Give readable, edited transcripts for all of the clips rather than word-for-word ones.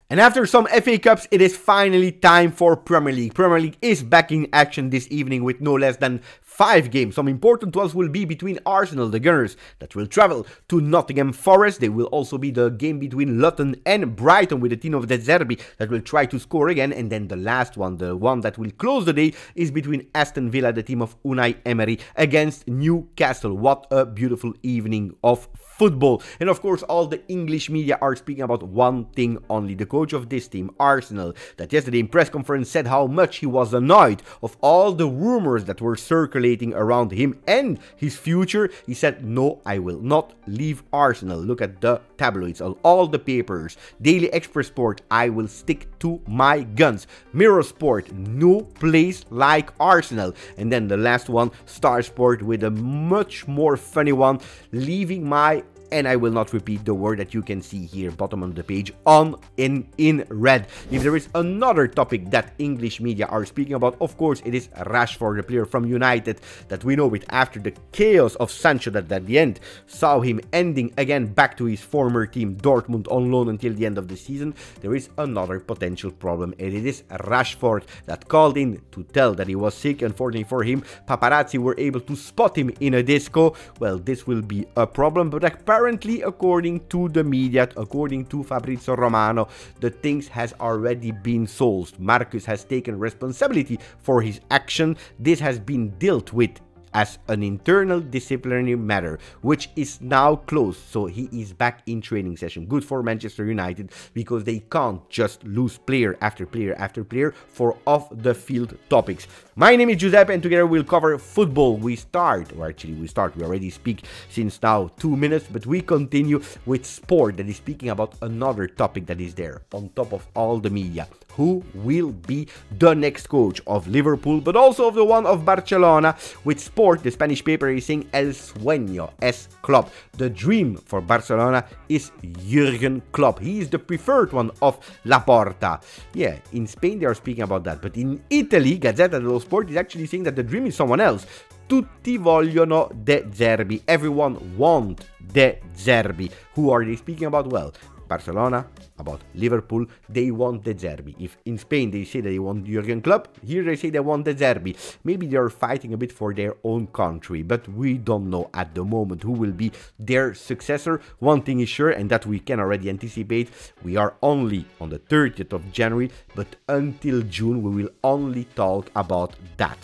And after some FA Cups, it is finally time for Premier League. Premier League is back in action this evening with no less than 5 games. Some important ones will be between Arsenal, the Gunners, that will travel to Nottingham Forest. There will also be the game between Luton and Brighton with the team of De Zerbi that will try to score again. And then the last one, the one that will close the day, is between Aston Villa, the team of Unai Emery, against Newcastle. What a beautiful evening of football. And of course, all the English media are speaking about one thing only. The coach of this team, Arsenal, that yesterday in press conference said how much he was annoyed of all the rumors that were circulating around him and his future. He said, no, I will not leave Arsenal. Look at the tabloids, all the papers, Daily Express Sport, I will stick to my guns. Mirror Sport, no place like Arsenal. And then the last one, Star Sport, with a much more funny one, leaving my, and I will not repeat the word that you can see here, bottom of the page, on in red. If there is another topic that English media are speaking about, of course, it is Rashford, the player from United that we know with after the chaos of Sancho that at the end saw him ending again back to his former team, Dortmund, on loan until the end of the season. There is another potential problem, and it is Rashford that called in to tell that he was sick. Unfortunately for him, paparazzi were able to spot him in a disco. Well, this will be a problem, but apparently, according to the media, according to Fabrizio Romano, the things has already been solved. Marcus has taken responsibility for his action. This has been dealt with as an internal disciplinary matter, which is now closed, so he is back in training session. Good for Manchester United, because they can't just lose player after player after player for off-the-field topics. My name is Giuseppe, and together we'll cover football. We already speak since now 2 minutes, but we continue with sport that is speaking about another topic that is there on top of all the media. Who will be the next coach of Liverpool, but also of the one of Barcelona? With Sport, the Spanish paper is saying El Sueño es Klopp. The dream for Barcelona is Jurgen Klopp. He is the preferred one of Laporta. Yeah, in Spain they are speaking about that, but in Italy, Gazzetta dello Sport is actually saying that the dream is someone else. Tutti vogliono De Zerbi. Everyone wants De Zerbi. Who are they speaking about? Well, Barcelona, about Liverpool, they want De Zerbi. If in Spain they say that they want Jurgen Klopp, here they say they want De Zerbi. Maybe they are fighting a bit for their own country, but we don't know at the moment who will be their successor. One thing is sure, and that we can already anticipate, we are only on the 30th of January, but until June we will only talk about that.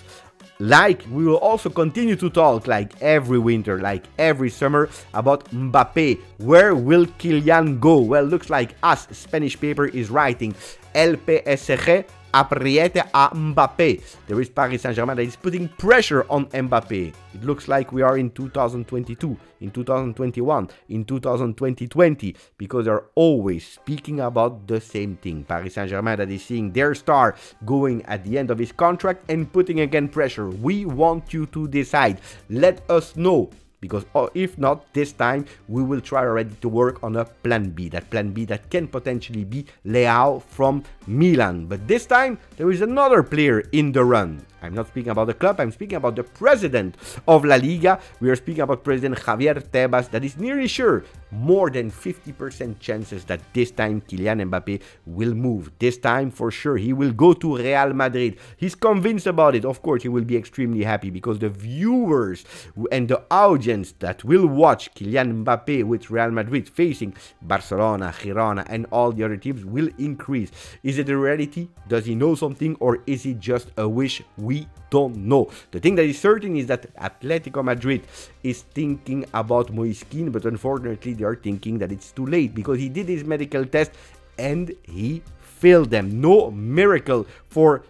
Like, we will also continue to talk, like every winter, like every summer, about Mbappe. Where will Kylian go? Well, looks like us, Spanish paper is writing, El PSG apriete a Mbappe. There is Paris Saint-Germain that is putting pressure on Mbappe. It looks like we are in 2022, in 2021, in 2020, because they're always speaking about the same thing. Paris Saint-Germain that is seeing their star going at the end of his contract and putting again pressure. We want you to decide. Let us know. Because if not, this time we will try already to work on a plan B. That plan B that can potentially be Leao from Milan. But this time there is another player in the run. I'm not speaking about the club, I'm speaking about the president of La Liga. We are speaking about President Javier Tebas, that is nearly sure, more than 50% chances that this time Kylian Mbappe will move. This time for sure he will go to Real Madrid. He's convinced about it. Of course he will be extremely happy, because the viewers and the audience that will watch Kylian Mbappe with Real Madrid facing Barcelona, Girona and all the other teams will increase. Is it a reality? Does he know something, or is it just a wish? We don't know. The thing that is certain is that Atletico Madrid is thinking about Kean, but unfortunately they are thinking that it's too late, because he did his medical test and he failed them. No miracle for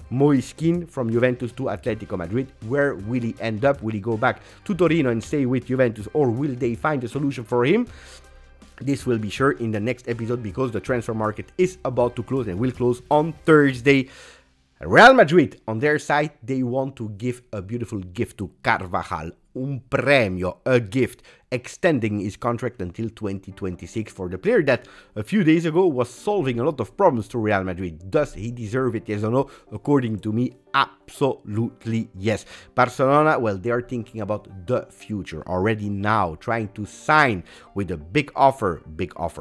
Kean from Juventus to Atletico Madrid. Where will he end up? Will he go back to Torino and stay with Juventus, or will they find a solution for him? This will be sure in the next episode, because the transfer market is about to close and will close on Thursday. Real Madrid, on their side, they want to give a beautiful gift to Carvajal. Un premio, a gift. extending his contract until 2026 for the player that a few days ago was solving a lot of problems to Real Madrid. Does he deserve it, yes or no? According to me, absolutely yes. Barcelona, well, they are thinking about the future already now, trying to sign with a big offer,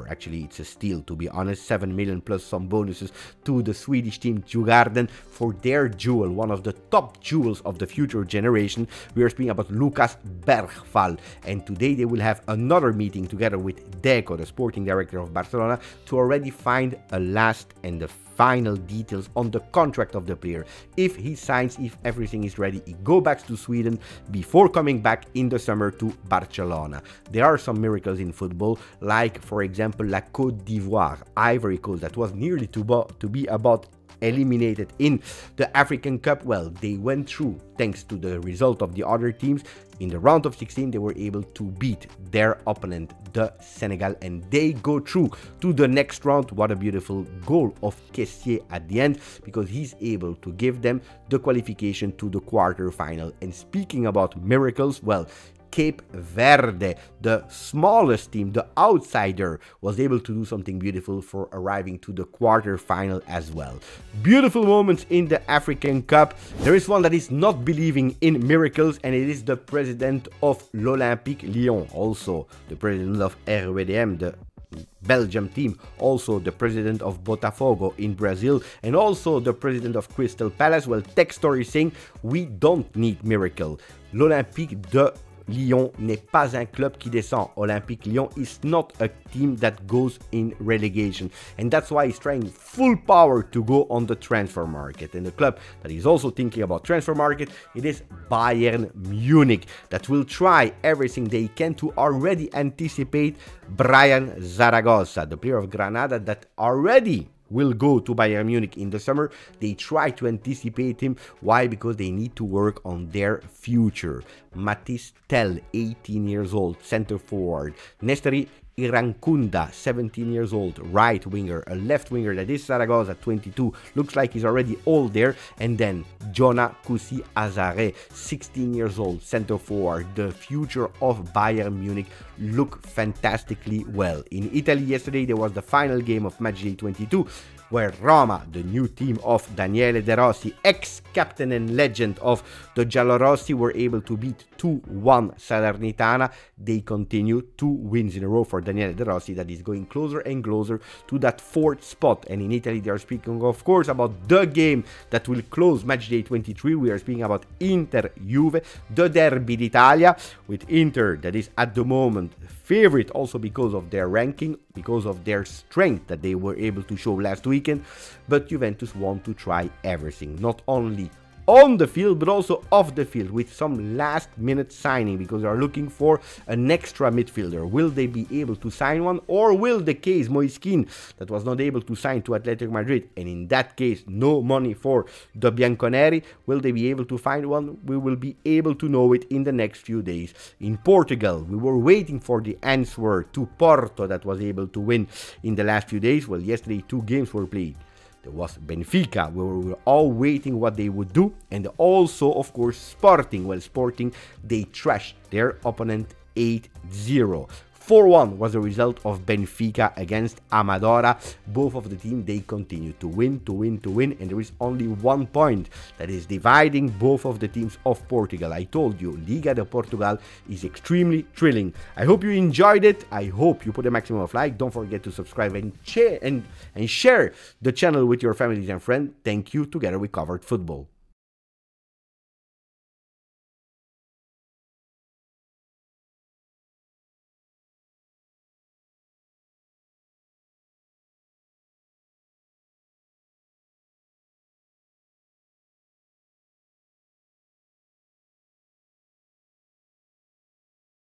actually it's a steal to be honest, 7 million plus some bonuses to the Swedish team Djurgården for their jewel, one of the top jewels of the future generation. We are speaking about Lucas Bergvall, and today they will have another meeting together with Deco, the sporting director of Barcelona, to already find a last and the final details on the contract of the player. If he signs, if everything is ready, he go back to Sweden before coming back in the summer to Barcelona. There are some miracles in football, like for example La Côte d'Ivoire, Ivory Coast, that was nearly to be about eliminated in the African Cup. Well, they went through thanks to the result of the other teams. In the round of 16, they were able to beat their opponent, the Senegal, and they go through to the next round. What a beautiful goal of Kessié at the end, because he's able to give them the qualification to the quarterfinal. And speaking about miracles, well, Cape Verde, the smallest team, the outsider, was able to do something beautiful for arriving to the quarterfinal as well. Beautiful moments in the African Cup. There is one that is not believing in miracles, and it is the president of l'Olympique Lyon, also the president of RWDM, the Belgium team, also the president of Botafogo in Brazil, and also the president of Crystal Palace. Well, tech story saying we don't need miracle. L'Olympique de Lyon n'est pas un club qui descend. Olympique Lyon is not a team that goes in relegation, and that's why he's trying full power to go on the transfer market. And the club that is also thinking about transfer market, it is Bayern Munich, that will try everything they can to already anticipate Brian Zaragoza, the player of Granada that already will go to Bayern Munich in the summer. They try to anticipate him. Why? Because they need to work on their future. Mathis Tel, 18 years old, center forward. Nesteri Irankunda, 17 years old, right winger. A left winger, that is Zaragoza, 22. Looks like he's already old there. And then Jonah Kusi Azare, 16 years old, center forward. The future of Bayern Munich look fantastically well. In Italy yesterday, there was the final game of matchday 22, where Roma, the new team of Daniele De Rossi, ex-captain and legend of the Giallorossi, were able to beat 2-1 Salernitana. They continue 2 wins in a row for Daniele De Rossi, that is going closer and closer to that 4th spot. And in Italy, they are speaking, of course, about the game that will close matchday 23. We are speaking about Inter-Juve, the Derby d'Italia, with Inter, that is at the moment favorite, also because of their ranking, because of their strength that they were able to show last weekend. But Juventus want to try everything, not only on the field but also off the field, with some last minute signing, because they are looking for an extra midfielder. Will they be able to sign one, or will the case Kean, that was not able to sign to Atletico Madrid, and in that case no money for the Bianconeri, will they be able to find one? We will be able to know it in the next few days. In Portugal, we were waiting for the answer to Porto, that was able to win in the last few days. Well, yesterday 2 games were played. There was Benfica, where we were all waiting what they would do, and also, of course, Sporting. Well, Sporting, they trashed their opponent 8-0. 4-1 was the result of Benfica against Amadora. Both of the teams, they continue to win, and there is only 1 point that is dividing both of the teams of Portugal. I told you, Liga de Portugal is extremely thrilling. I hope you enjoyed it. I hope you put a maximum of like. Don't forget to subscribe and share the channel with your families and friends. Thank you. Together we covered football.